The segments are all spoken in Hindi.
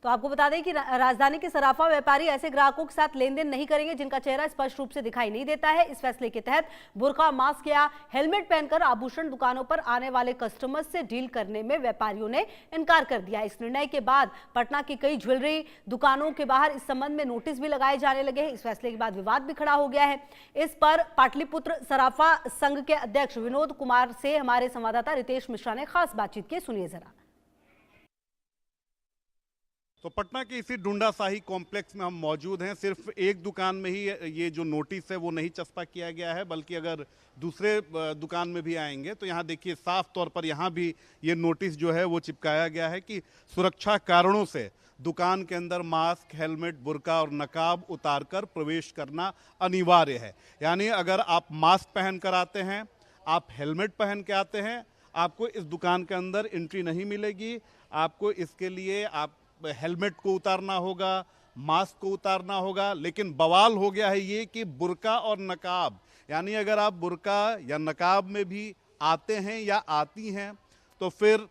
तो आपको बता दें कि राजधानी के सराफा व्यापारी ऐसे ग्राहकों के साथ लेन देन नहीं करेंगे जिनका चेहरा स्पष्ट रूप से दिखाई नहीं देता है। इस फैसले के तहत बुर्का, मास्क या हेलमेट पहनकर आभूषण दुकानों पर आने वाले कस्टमर्स से डील करने में व्यापारियों ने इनकार कर दिया। इस निर्णय के बाद पटना की कई ज्वेलरी दुकानों के बाहर इस संबंध में नोटिस भी लगाए जाने लगे हैं। इस फैसले के बाद विवाद भी खड़ा हो गया है। इस पर पाटलिपुत्र सराफा संघ के अध्यक्ष विनोद कुमार से हमारे संवाददाता रितेश मिश्रा ने खास बातचीत की। सुनिए जरा। तो पटना के इसी डुंडा शाही कॉम्प्लेक्स में हम मौजूद हैं। सिर्फ एक दुकान में ही ये जो नोटिस है वो नहीं चस्पा किया गया है, बल्कि अगर दूसरे दुकान में भी आएंगे तो यहाँ देखिए साफ तौर पर यहाँ भी ये नोटिस जो है वो चिपकाया गया है कि सुरक्षा कारणों से दुकान के अंदर मास्क, हेलमेट, बुर्का और नकाब उतारकर प्रवेश करना अनिवार्य है। यानी अगर आप मास्क पहन कर आते हैं, आप हेलमेट पहन के आते हैं, आपको इस दुकान के अंदर एंट्री नहीं मिलेगी। आपको इसके लिए आप हेलमेट को उतारना होगा, मास्क को उतारना होगा। लेकिन बवाल हो गया है ये कि बुर्का और नकाब, यानी अगर आप बुर्का या नकाब में भी आते हैं या आती हैं तो फिर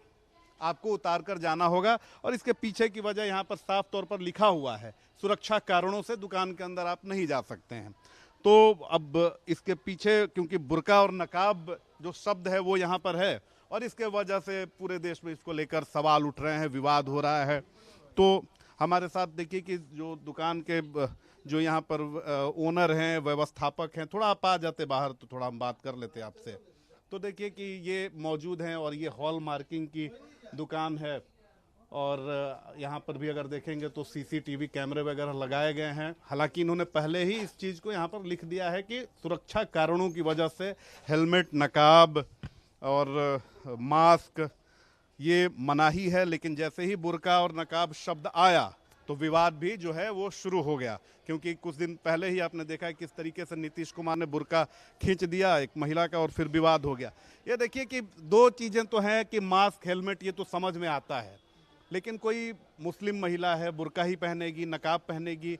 आपको उतार कर जाना होगा। और इसके पीछे की वजह यहाँ पर साफ तौर पर लिखा हुआ है, सुरक्षा कारणों से दुकान के अंदर आप नहीं जा सकते हैं। तो अब इसके पीछे क्योंकि बुर्का और नकाब जो शब्द है वो यहाँ पर है और इसके वजह से पूरे देश में इसको लेकर सवाल उठ रहे हैं, विवाद हो रहा है। तो हमारे साथ देखिए कि जो दुकान के जो यहाँ पर ओनर हैं, व्यवस्थापक हैं, थोड़ा आप आ जाते बाहर तो थोड़ा हम बात कर लेते आपसे। तो देखिए कि ये मौजूद हैं और ये हॉल मार्किंग की दुकान है और यहाँ पर भी अगर देखेंगे तो सीसीटीवी कैमरे वगैरह लगाए गए हैं। हालांकि इन्होंने पहले ही इस चीज़ को यहाँ पर लिख दिया है कि सुरक्षा कारणों की वजह से हेलमेट, नकाब और मास्क ये मनाही है। लेकिन जैसे ही बुर्का और नकाब शब्द आया तो विवाद भी जो है वो शुरू हो गया, क्योंकि कुछ दिन पहले ही आपने देखा किस तरीके से नीतीश कुमार ने बुर्का खींच दिया एक महिला का और फिर विवाद हो गया। ये देखिए कि दो चीज़ें तो हैं कि मास्क, हेलमेट ये तो समझ में आता है, लेकिन कोई मुस्लिम महिला है बुर्का ही पहनेगी, नकाब पहनेगी,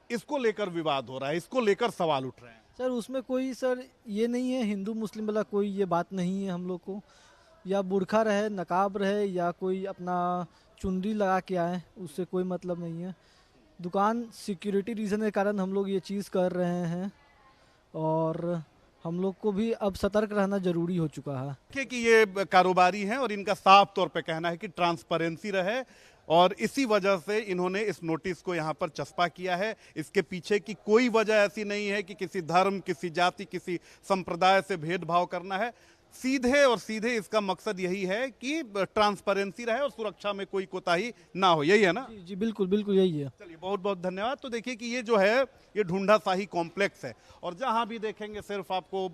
इसको लेकर विवाद हो रहा है, इसको लेकर सवाल उठ रहे हैं। सर उसमें कोई सर ये नहीं है, हिंदू मुस्लिम वाला कोई ये बात नहीं है। हम लोग को या बुर्खा रहे, नकाब रहे या कोई अपना चुनरी लगा के आए, उससे कोई मतलब नहीं है। दुकान सिक्योरिटी रीज़न के कारण हम लोग ये चीज़ कर रहे हैं और हम लोग को भी अब सतर्क रहना जरूरी हो चुका है। देखिए कि ये कारोबारी हैं और इनका साफ तौर पे कहना है कि ट्रांसपेरेंसी रहे और इसी वजह से इन्होंने इस नोटिस को यहाँ पर चस्पा किया है। इसके पीछे की कोई वजह ऐसी नहीं है कि किसी धर्म, किसी जाति, किसी संप्रदाय से भेदभाव करना है। सीधे और सीधे इसका मकसद यही है कि ट्रांसपेरेंसी रहे और सुरक्षा में कोई कोताही ना हो। यही है ना? जी जी बिल्कुल बिल्कुल यही है। चलिए बहुत बहुत धन्यवाद। तो देखिए कि ये जो है ये ढूंढा शाही कॉम्प्लेक्स है और जहां भी देखेंगे सिर्फ आपको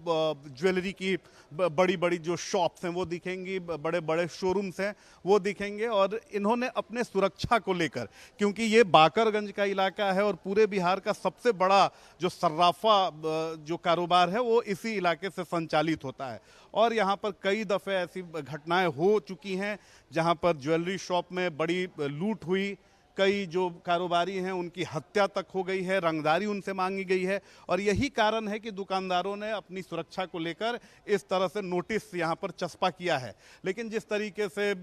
ज्वेलरी की बड़ी बड़ी जो शॉप्स हैं वो दिखेंगी, बड़े बड़े शोरूम्स हैं वो दिखेंगे। और इन्होंने अपने सुरक्षा को लेकर, क्योंकि ये बाकरगंज का इलाका है और पूरे बिहार का सबसे बड़ा जो सर्राफा जो कारोबार है वो इसी इलाके से संचालित होता है और यहाँ पर कई दफ़े ऐसी घटनाएं हो चुकी हैं जहाँ पर ज्वेलरी शॉप में बड़ी लूट हुई, कई जो कारोबारी हैं उनकी हत्या तक हो गई है, रंगदारी उनसे मांगी गई है। और यही कारण है कि दुकानदारों ने अपनी सुरक्षा को लेकर इस तरह से नोटिस यहाँ पर चस्पा किया है। लेकिन जिस तरीके से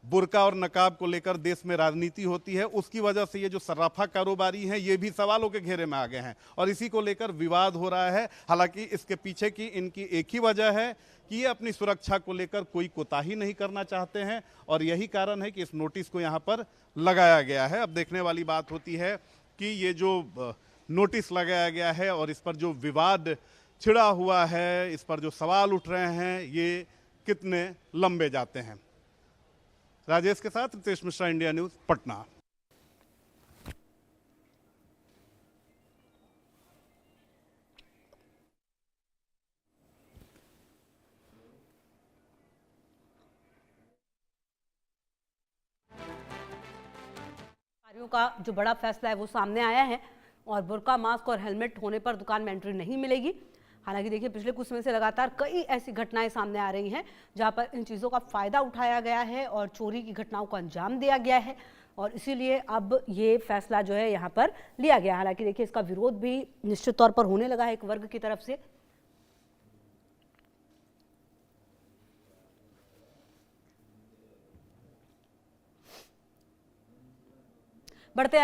बुर्का और नकाब को लेकर देश में राजनीति होती है उसकी वजह से ये जो सर्राफा कारोबारी हैं ये भी सवालों के घेरे में आ गए हैं और इसी को लेकर विवाद हो रहा है। हालांकि इसके पीछे की इनकी एक ही वजह है कि ये अपनी सुरक्षा को लेकर कोई कोताही नहीं करना चाहते हैं और यही कारण है कि इस नोटिस को यहाँ पर लगाया गया है। अब देखने वाली बात होती है कि ये जो नोटिस लगाया गया है और इस पर जो विवाद छिड़ा हुआ है, इस पर जो सवाल उठ रहे हैं, ये कितने लंबे जाते हैं। राजेश के साथ रितेश मिश्रा, इंडिया न्यूज, पटना। का जो बड़ा फैसला है वो सामने आया है और बुर्का, मास्क और हेलमेट होने पर दुकान में एंट्री नहीं मिलेगी। हालांकि देखिए पिछले कुछ समय से लगातार कई ऐसी घटनाएं सामने आ रही हैं जहां पर इन चीज़ों का फायदा उठाया गया है और चोरी की घटनाओं को अंजाम दिया गया है और इसीलिए अब ये फैसला जो है यहाँ पर लिया गया। हालांकि देखिए इसका विरोध भी निश्चित तौर पर होने लगा है एक वर्ग की तरफ से। बढ़ते